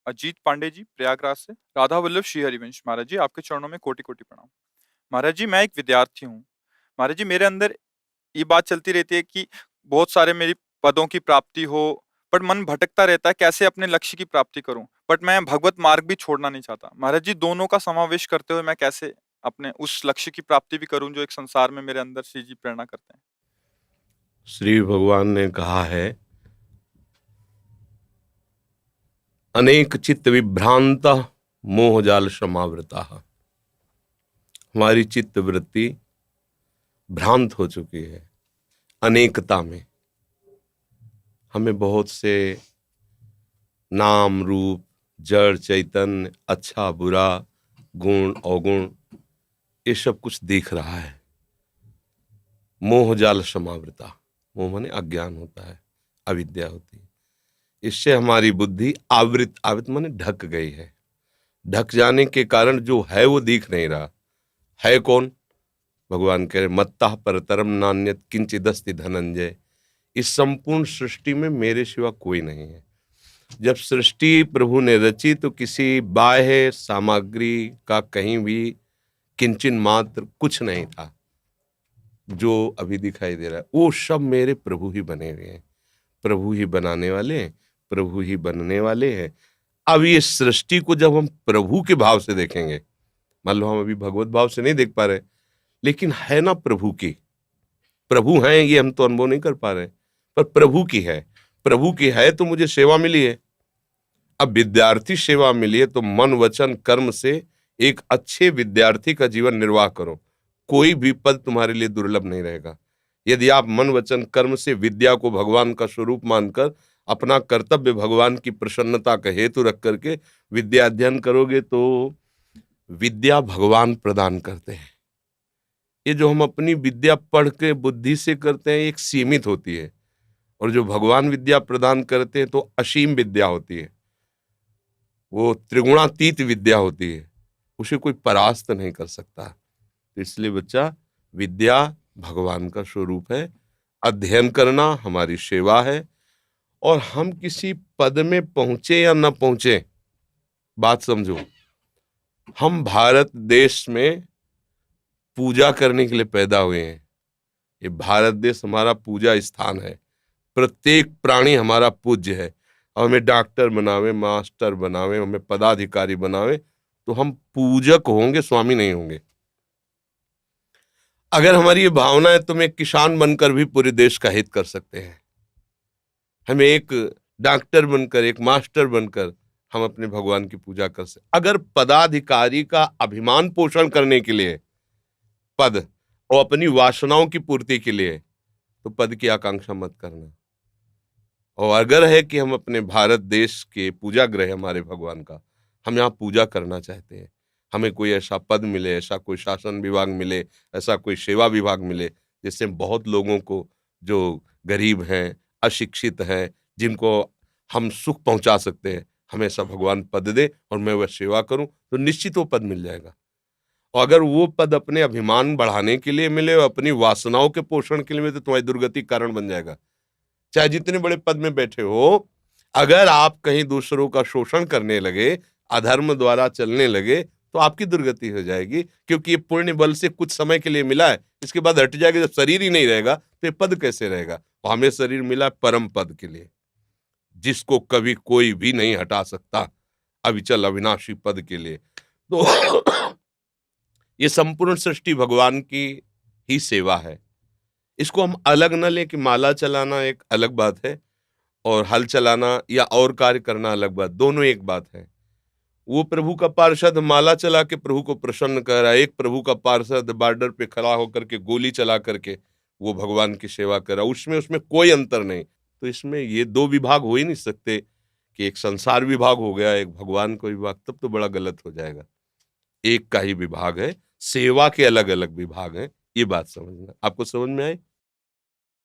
अजीत पांडे जी, प्रयागराज से। राधा वल्लभ श्री हरिवंश। महाराज जी, आपके चरणों में कोटि-कोटि प्रणाम। महाराज जी, मैं एक विद्यार्थी हूँ। महाराज जी, मेरे अंदर ये बात चलती रहती है कि बहुत सारे मेरी पदों की प्राप्ति हो, बट मन भटकता रहता है कैसे अपने लक्ष्य की प्राप्ति करूँ। बट मैं भगवत मार्ग भी छोड़ना नहीं चाहता। महाराज जी, दोनों का समावेश करते हुए मैं कैसे अपने उस लक्ष्य की प्राप्ति भी करूँ जो एक संसार में मेरे अंदर श्री जी प्रेरणा करते हैं? श्री भगवान ने कहा है, अनेक चित्त विभ्रांता मोहजाल समावृता। हमारी चित्त वृत्ति भ्रांत हो चुकी है अनेकता में। हमें बहुत से नाम रूप, जड़ चैतन्य, अच्छा बुरा, गुण अवगुण, ये सब कुछ दिख रहा है। मोहजाल समावृता, मोह माने अज्ञान होता है, अविद्या होती है। इससे हमारी बुद्धि आवृत, आवृत माने ढक गई है। ढक जाने के कारण जो है वो दिख नहीं रहा है। कौन? भगवान कह रहे, मत्तः परतरम नान्यत् किंचिदस्ति धनंजय। इस संपूर्ण सृष्टि में मेरे सिवा कोई नहीं है। जब सृष्टि प्रभु ने रची तो किसी बाह्य सामग्री का कहीं भी किंचन मात्र कुछ नहीं था। जो अभी दिखाई दे रहा है वो सब मेरे प्रभु ही बने हुए हैं, प्रभु ही बनाने वाले हैं, प्रभु ही बनने वाले हैं। अब ये सृष्टि को जब हम प्रभु के भाव से देखेंगे, मान लो हम अभी भगवत भाव से नहीं देख पा रहे, लेकिन है ना प्रभु की, प्रभु हैं ये हम तो अनुभव नहीं कर पा रहे, पर प्रभु की है। प्रभु की है तो मुझे सेवा मिली है। अब विद्यार्थी सेवा मिली है तो मन वचन कर्म से एक अच्छे विद्यार्थी का जीवन निर्वाह करो। कोई भी पद तुम्हारे लिए दुर्लभ नहीं रहेगा। यदि आप मन वचन कर्म से विद्या को भगवान का स्वरूप मानकर अपना कर्तव्य भगवान की प्रसन्नता का हेतु रख करके विद्या अध्ययन करोगे तो विद्या भगवान प्रदान करते हैं। ये जो हम अपनी विद्या पढ़ के बुद्धि से करते हैं एक सीमित होती है, और जो भगवान विद्या प्रदान करते हैं तो असीम विद्या होती है, वो त्रिगुणातीत विद्या होती है, उसे कोई परास्त नहीं कर सकता। तो इसलिए बच्चा, विद्या भगवान का स्वरूप है, अध्ययन करना हमारी सेवा है। और हम किसी पद में पहुंचे या न पहुंचे, बात समझो, हम भारत देश में पूजा करने के लिए पैदा हुए हैं। ये भारत देश हमारा पूजा स्थान है। प्रत्येक प्राणी हमारा पूज्य है। और हमें डॉक्टर बनावे, मास्टर बनावे, हमें पदाधिकारी बनावे तो हम पूजक होंगे, स्वामी नहीं होंगे। अगर हमारी ये भावना है तो हम एक किसान बनकर भी पूरे देश का हित कर सकते हैं। हमें एक डॉक्टर बनकर, एक मास्टर बनकर हम अपने भगवान की पूजा कर सकते। अगर पदाधिकारी का अभिमान पोषण करने के लिए पद और अपनी वासनाओं की पूर्ति के लिए, तो पद की आकांक्षा मत करना। और अगर है कि हम अपने भारत देश के पूजा गृह हमारे भगवान का, हम यहाँ पूजा करना चाहते हैं, हमें कोई ऐसा पद मिले, ऐसा कोई शासन विभाग मिले, ऐसा कोई सेवा विभाग मिले जिससे बहुत लोगों को, जो गरीब हैं, अशिक्षित हैं, जिनको हम सुख पहुंचा सकते हैं, हमें ऐसा भगवान पद दे और मैं वह सेवा करूं, तो निश्चित वो पद मिल जाएगा। और अगर वो पद अपने अभिमान बढ़ाने के लिए मिले और अपनी वासनाओं के पोषण के लिए मिले तो तुम्हारी दुर्गति कारण बन जाएगा। चाहे जितने बड़े पद में बैठे हो, अगर आप कहीं दूसरों का शोषण करने लगे, अधर्म द्वारा चलने लगे, तो आपकी दुर्गति हो जाएगी। क्योंकि ये पुण्य बल से कुछ समय के लिए मिला है, इसके बाद हट जाएगा। जब शरीर ही नहीं रहेगा तो ये पद कैसे रहेगा? और हमें शरीर मिला परम पद के लिए, जिसको कभी कोई भी नहीं हटा सकता, अविचल अविनाशी पद के लिए। तो ये संपूर्ण सृष्टि भगवान की ही सेवा है। इसको हम अलग न ले कि माला चलाना एक अलग बात है और हल चलाना या और कार्य करना अलग बात, दोनों एक बात है। वो प्रभु का पार्षद माला चला के प्रभु को प्रसन्न कर रहा है, एक प्रभु का पार्षद बॉर्डर पे खड़ा होकर के गोली चला करके वो भगवान की सेवा कर रहा है। उसमें कोई अंतर नहीं। तो इसमें ये दो विभाग हो ही नहीं सकते कि एक संसार विभाग हो गया, एक भगवान का विभाग, तब तो बड़ा गलत हो जाएगा। एक का ही विभाग है, सेवा के अलग अलग विभाग हैं। ये बात समझना। आपको समझ में आई?